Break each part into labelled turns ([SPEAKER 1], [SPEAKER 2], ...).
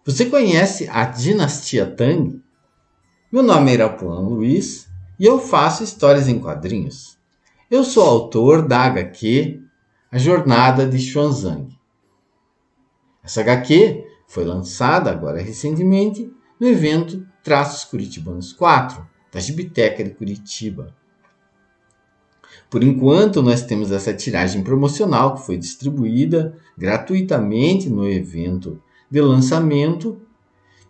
[SPEAKER 1] Você conhece a dinastia Tang? Meu nome é Irapuan Luiz e eu faço histórias em quadrinhos. Eu sou autor da HQ A Jornada de Xuanzang. Essa HQ foi lançada agora recentemente no evento Traços Curitibanos 4, da Gibiteca de Curitiba. Por enquanto, nós temos essa tiragem promocional que foi distribuída gratuitamente no evento de lançamento.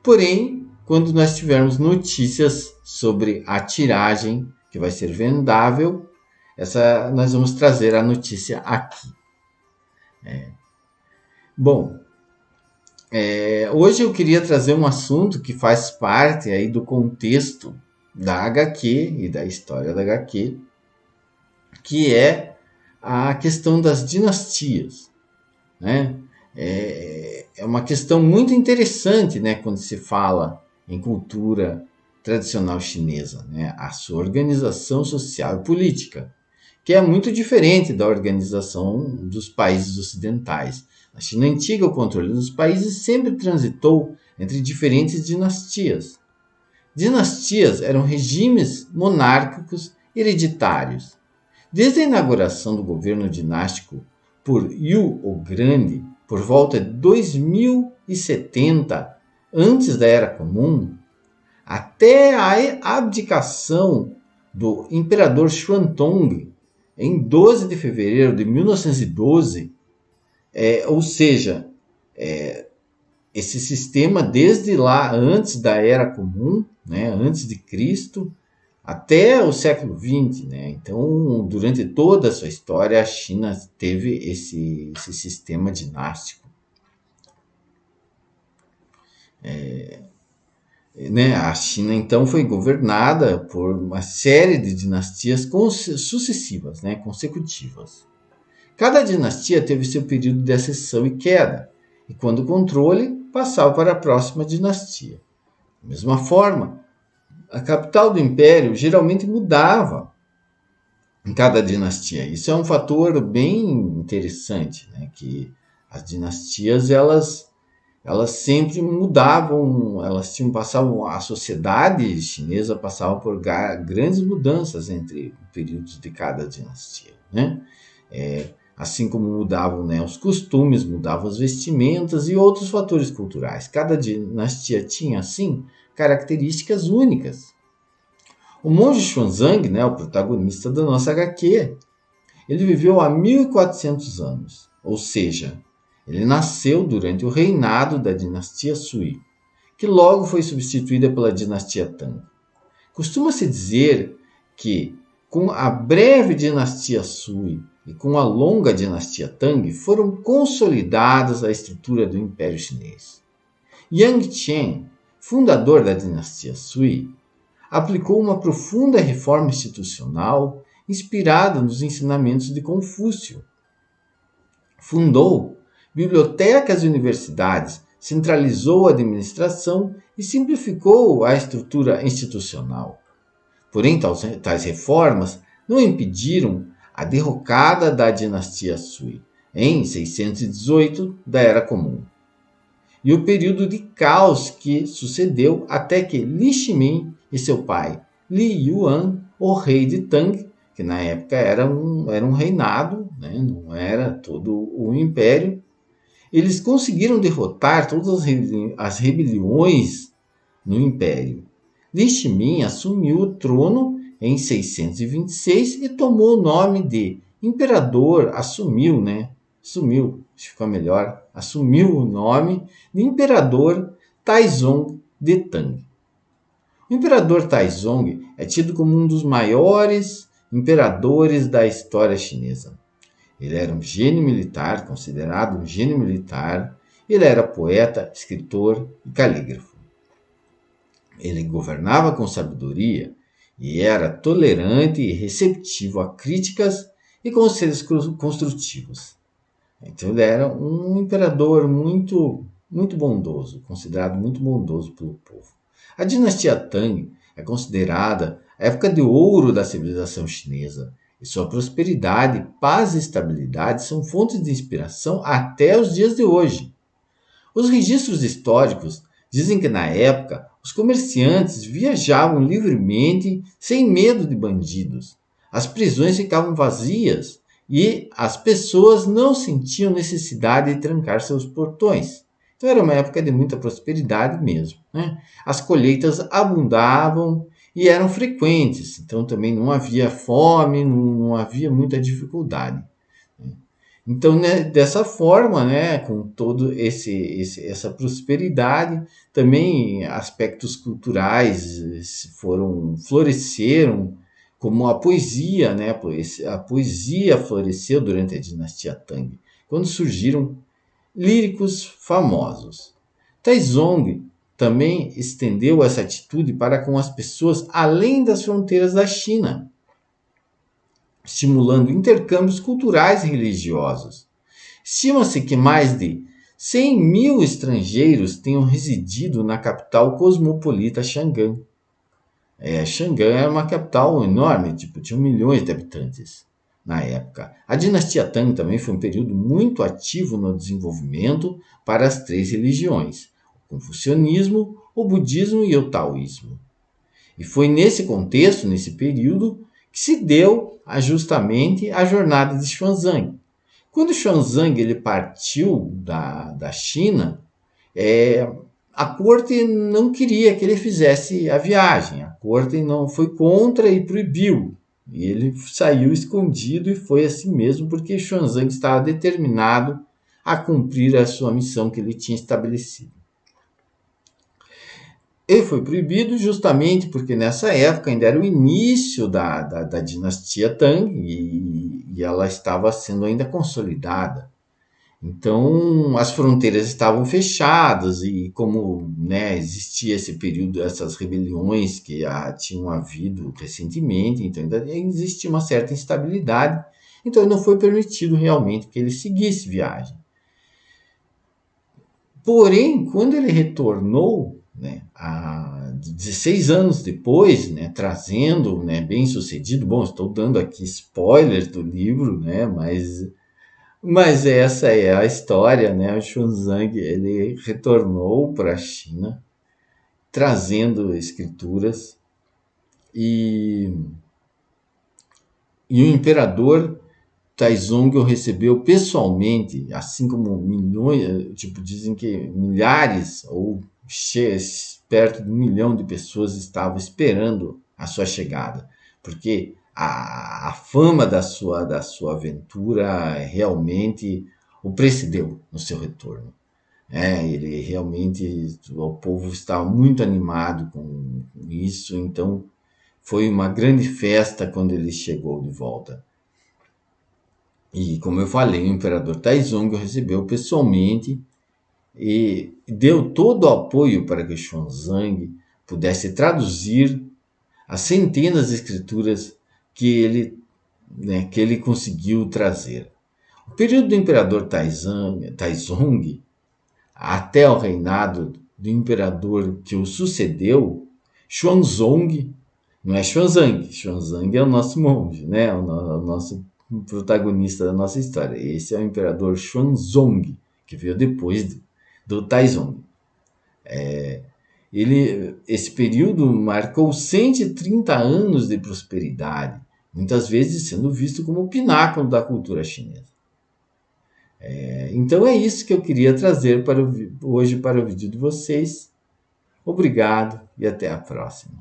[SPEAKER 1] Porém, quando nós tivermos notícias sobre a tiragem que vai ser vendável, nós vamos trazer a notícia aqui. Hoje eu queria trazer um assunto que faz parte aí do contexto da HQ e da história da HQ, que é a questão das dinastias, né? É uma questão muito interessante, né, quando se fala em cultura tradicional chinesa, né? A sua organização social e política, que é muito diferente da organização dos países ocidentais. Na China antiga, o controle dos países sempre transitou entre diferentes dinastias. Dinastias eram regimes monárquicos hereditários. Desde a inauguração do governo dinástico por Yu o Grande, por volta de 2070, antes da Era Comum, até a abdicação do imperador Xuantong, em 12 de fevereiro de 1912, ou seja, esse sistema desde lá, antes da Era Comum, né, antes de Cristo, até o século XX, né? Então, durante toda a sua história, a China teve esse sistema dinástico. A China, então, foi governada por uma série de dinastias sucessivas, né, consecutivas. Cada dinastia teve seu período de ascensão e queda, e quando o controle passava para a próxima dinastia. Da mesma forma, a capital do império geralmente mudava em cada dinastia. Isso é um fator bem interessante, né? Que as dinastias elas sempre mudavam, a sociedade chinesa passava por grandes mudanças entre períodos de cada dinastia, né? Assim como mudavam, né, os costumes, mudavam as vestimentas e outros fatores culturais. Cada dinastia tinha, assim, características únicas. O monge Xuanzang, né, o protagonista da nossa HQ, ele viveu há 1400 anos, ou seja, ele nasceu durante o reinado da dinastia Sui, que logo foi substituída pela dinastia Tang. Costuma-se dizer que, com a breve dinastia Sui e com a longa dinastia Tang, foram consolidadas a estrutura do Império Chinês. Yang Chen, fundador da dinastia Sui, aplicou uma profunda reforma institucional inspirada nos ensinamentos de Confúcio. Fundou bibliotecas e universidades, centralizou a administração e simplificou a estrutura institucional. Porém, tais reformas não impediram a derrocada da dinastia Sui, em 618 da Era Comum, e o período de caos que sucedeu até que Li Shimin e seu pai Li Yuan, o rei de Tang, que na época era um reinado, né, não era todo o império, eles conseguiram derrotar todas as rebeliões no império. Li Shimin assumiu o trono em 626 e tomou o nome de imperador, assumiu o nome de imperador Taizong de Tang. O imperador Taizong é tido como um dos maiores imperadores da história chinesa. Ele era um gênio militar, considerado um gênio militar. Ele era poeta, escritor e calígrafo. Ele governava com sabedoria e era tolerante e receptivo a críticas e conselhos construtivos. Então ele era um imperador muito bondoso, considerado muito bondoso pelo povo. A dinastia Tang é considerada a época de ouro da civilização chinesa, e sua prosperidade, paz e estabilidade são fontes de inspiração até os dias de hoje. Os registros históricos dizem que na época os comerciantes viajavam livremente sem medo de bandidos. As prisões ficavam vazias e as pessoas não sentiam necessidade de trancar seus portões. Então era uma época de muita prosperidade mesmo, né? As colheitas abundavam e eram frequentes, então também não havia fome, não havia muita dificuldade. Então, né, dessa forma, né, com todo essa prosperidade, também aspectos culturais floresceram, como a poesia, né, a poesia floresceu durante a dinastia Tang, quando surgiram líricos famosos. Taizong também estendeu essa atitude para com as pessoas além das fronteiras da China, estimulando intercâmbios culturais e religiosos. Estima-se que mais de 100 mil estrangeiros tenham residido na capital cosmopolita Xangan. Xangan era uma capital enorme, tinha milhões de habitantes na época. A dinastia Tang também foi um período muito ativo no desenvolvimento para as três religiões, o confucionismo, o budismo e o taoísmo. E foi nesse contexto, nesse período, que se deu justamente a jornada de Xuanzang. Quando Xuanzang ele partiu da China, a corte não queria que ele fizesse a viagem. A corte não foi contra e proibiu. E ele saiu escondido e foi assim mesmo, porque Xuanzang estava determinado a cumprir a sua missão que ele tinha estabelecido. Ele foi proibido justamente porque nessa época ainda era o início da dinastia Tang e ela estava sendo ainda consolidada. Então as fronteiras estavam fechadas e como, né, existia esse período, essas rebeliões que tinham havido recentemente, então ainda existia uma certa instabilidade, então não foi permitido realmente que ele seguisse viagem. Porém, quando ele retornou, né, 16 anos depois, né, trazendo, né, bem sucedido, bom, estou dando aqui spoilers do livro, né, mas essa é a história, né, o Xuanzang ele retornou para a China, trazendo escrituras e o imperador Taizong o recebeu pessoalmente, assim como milhões, dizem que milhares ou perto de 1 milhão de pessoas estavam esperando a sua chegada, porque a fama da sua aventura realmente o precedeu no seu retorno. Ele realmente, o povo estava muito animado com isso, então foi uma grande festa quando ele chegou de volta. E, como eu falei, o imperador Taizong o recebeu pessoalmente e deu todo o apoio para que Xuanzang pudesse traduzir as centenas de escrituras que ele conseguiu trazer. O período do imperador Taizong até o reinado do imperador que o sucedeu, Xuanzong, não é Xuanzang, Xuanzang é o nosso monge, né? O nosso protagonista da nossa história. Esse é o imperador Xuanzong, que veio depois do Taizong. Esse período marcou 130 anos de prosperidade, muitas vezes sendo visto como o pináculo da cultura chinesa. Então é isso que eu queria trazer hoje para o vídeo de vocês. Obrigado e até a próxima.